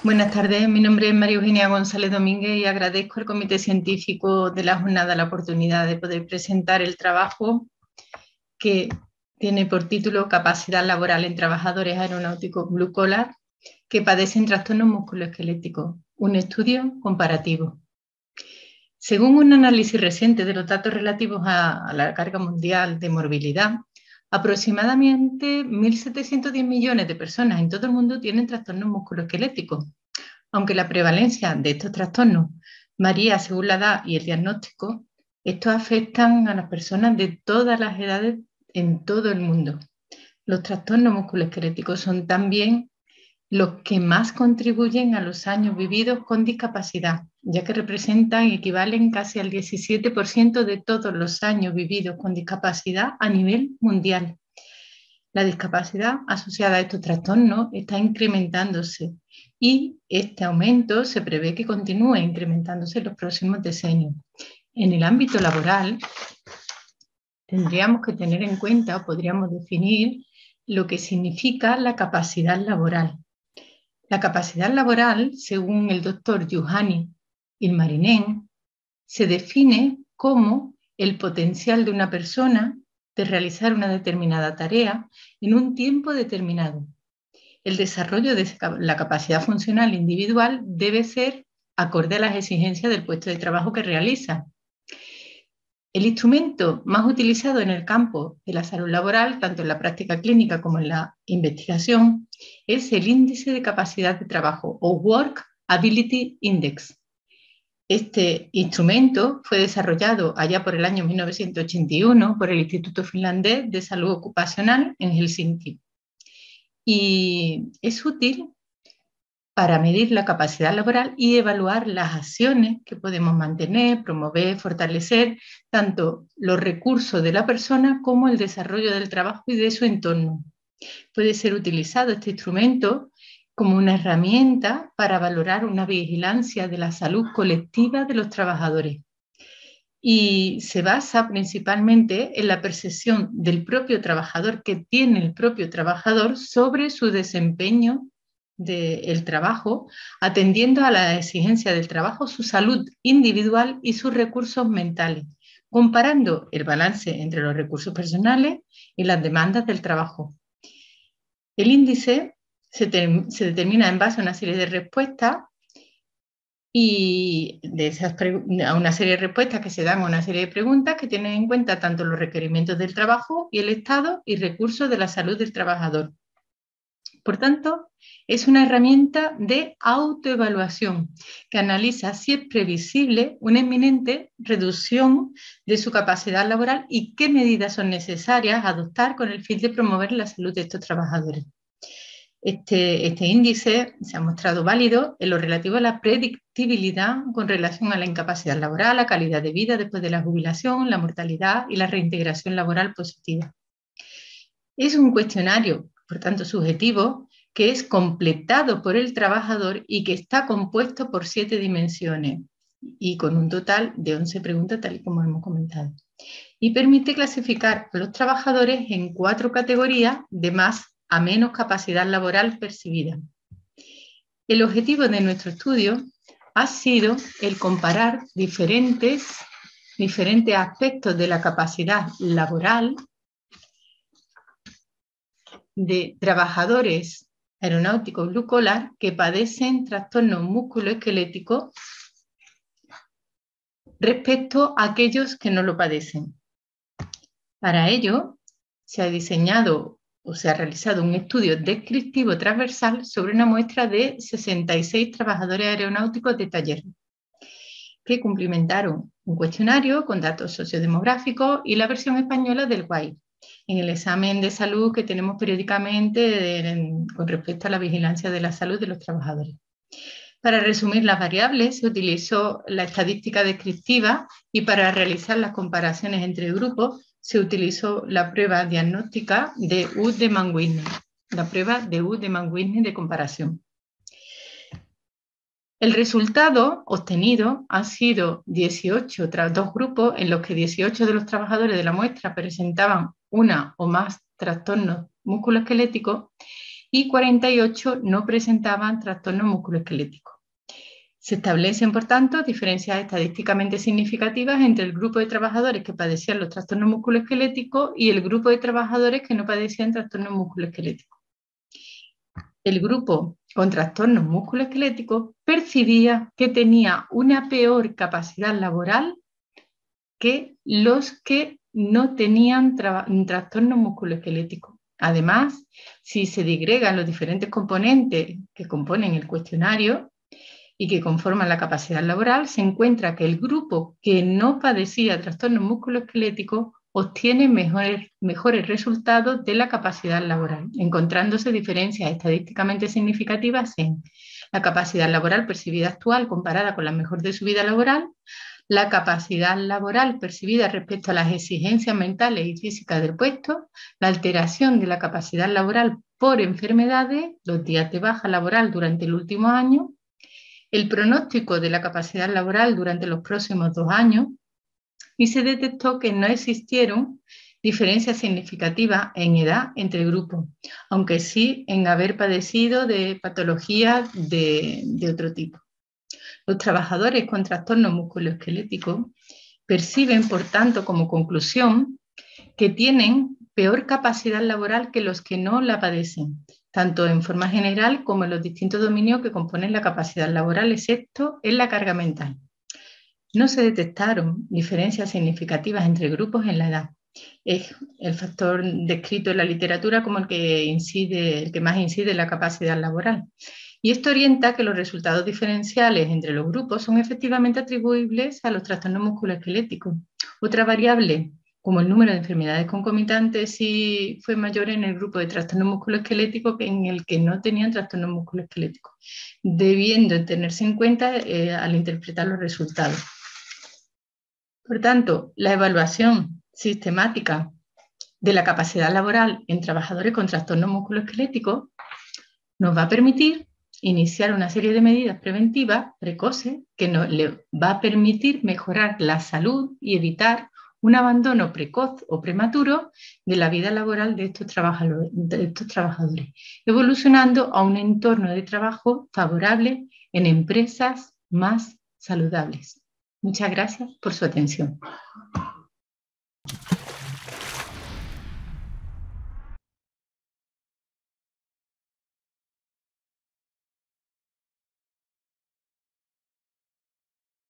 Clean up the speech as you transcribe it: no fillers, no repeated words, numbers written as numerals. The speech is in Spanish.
Buenas tardes, mi nombre es María Eugenia González Domínguez y agradezco al Comité Científico de la jornada la oportunidad de poder presentar el trabajo que tiene por título Capacidad laboral en trabajadores aeronáuticos blue collar que padecen trastornos musculoesqueléticos, un estudio comparativo. Según un análisis reciente de los datos relativos a la carga mundial de morbilidad, aproximadamente 1.710 millones de personas en todo el mundo tienen trastornos musculoesqueléticos. Aunque la prevalencia de estos trastornos varía según la edad y el diagnóstico, estos afectan a las personas de todas las edades en todo el mundo. Los trastornos musculoesqueléticos son también los que más contribuyen a los años vividos con discapacidad, ya que representan y equivalen casi al 17% de todos los años vividos con discapacidad a nivel mundial. La discapacidad asociada a estos trastornos está incrementándose y este aumento se prevé que continúe incrementándose en los próximos decenios. En el ámbito laboral, tendríamos que tener en cuenta o podríamos definir lo que significa la capacidad laboral. La capacidad laboral, según el doctor Juhani Ilmarinen, se define como el potencial de una persona de realizar una determinada tarea en un tiempo determinado. El desarrollo de la capacidad funcional individual debe ser acorde a las exigencias del puesto de trabajo que realiza. El instrumento más utilizado en el campo de la salud laboral, tanto en la práctica clínica como en la investigación, es el índice de capacidad de trabajo o Work Ability Index. Este instrumento fue desarrollado allá por el año 1981 por el Instituto Finlandés de Salud Ocupacional en Helsinki y es útil para medir la capacidad laboral y evaluar las acciones que podemos mantener, promover, fortalecer, tanto los recursos de la persona como el desarrollo del trabajo y de su entorno. Puede ser utilizado este instrumento como una herramienta para valorar una vigilancia de la salud colectiva de los trabajadores. Y se basa principalmente en la percepción del propio trabajador que tiene el propio trabajador sobre su desempeño del trabajo, atendiendo a la exigencia del trabajo, su salud individual y sus recursos mentales, comparando el balance entre los recursos personales y las demandas del trabajo. El índice se determina en base a una serie de respuestas y a una serie de respuestas que se dan a una serie de preguntas que tienen en cuenta tanto los requerimientos del trabajo y el estado y recursos de la salud del trabajador. Por tanto, es una herramienta de autoevaluación que analiza si es previsible una inminente reducción de su capacidad laboral y qué medidas son necesarias adoptar con el fin de promover la salud de estos trabajadores. Este índice se ha mostrado válido en lo relativo a la predictibilidad con relación a la incapacidad laboral, la calidad de vida después de la jubilación, la mortalidad y la reintegración laboral positiva. Es un cuestionario, por tanto, subjetivo, que es completado por el trabajador y que está compuesto por 7 dimensiones y con un total de 11 preguntas, tal y como hemos comentado. Y permite clasificar a los trabajadores en 4 categorías de más a menos capacidad laboral percibida. El objetivo de nuestro estudio ha sido el comparar diferentes aspectos de la capacidad laboral de trabajadores aeronáuticos blue collar que padecen trastornos musculoesqueléticos respecto a aquellos que no lo padecen. Para ello, se ha diseñado o se ha realizado un estudio descriptivo transversal sobre una muestra de 66 trabajadores aeronáuticos de taller que cumplimentaron un cuestionario con datos sociodemográficos y la versión española del WAI en el examen de salud que tenemos periódicamente con respecto a la vigilancia de la salud de los trabajadores. Para resumir las variables se utilizó la estadística descriptiva y para realizar las comparaciones entre grupos se utilizó la prueba diagnóstica de Wiedemann-Whitney, la prueba de Wiedemann-Whitney de comparación. El resultado obtenido han sido 18 tras 2 grupos en los que 18 de los trabajadores de la muestra presentaban una o más trastornos musculoesqueléticos y 48 no presentaban trastornos musculoesqueléticos. Se establecen, por tanto, diferencias estadísticamente significativas entre el grupo de trabajadores que padecían los trastornos musculoesqueléticos y el grupo de trabajadores que no padecían trastornos musculoesqueléticos. El grupo con trastornos musculoesqueléticos percibía que tenía una peor capacidad laboral que los que no tenían trastornos musculoesqueléticos. Además, si se digregan los diferentes componentes que componen el cuestionario y que conforman la capacidad laboral, se encuentra que el grupo que no padecía trastornos musculoesqueléticos obtiene mejores resultados de la capacidad laboral, encontrándose diferencias estadísticamente significativas en la capacidad laboral percibida actual comparada con la mejor de su vida laboral, la capacidad laboral percibida respecto a las exigencias mentales y físicas del puesto, la alteración de la capacidad laboral por enfermedades, los días de baja laboral durante el último año, el pronóstico de la capacidad laboral durante los próximos 2 años, y se detectó que no existieron diferencias significativas en edad entre grupos, aunque sí en haber padecido de patologías de otro tipo. Los trabajadores con trastornos musculoesqueléticos perciben, por tanto, como conclusión, que tienen peor capacidad laboral que los que no la padecen, tanto en forma general como en los distintos dominios que componen la capacidad laboral, excepto en la carga mental. No se detectaron diferencias significativas entre grupos en la edad. Es el factor descrito en la literatura como el que más incide en la capacidad laboral. Y esto orienta que los resultados diferenciales entre los grupos son efectivamente atribuibles a los trastornos musculoesqueléticos. Otra variable, como el número de enfermedades concomitantes, sí fue mayor en el grupo de trastornos musculoesqueléticos que en el que no tenían trastornos musculoesqueléticos, debiendo tenerse en cuenta al interpretar los resultados. Por tanto, la evaluación sistemática de la capacidad laboral en trabajadores con trastornos musculoesqueléticos nos va a permitir iniciar una serie de medidas preventivas precoces que nos le va a permitir mejorar la salud y evitar un abandono precoz o prematuro de la vida laboral de estos trabajadores, evolucionando a un entorno de trabajo favorable en empresas más saludables. Muchas gracias por su atención.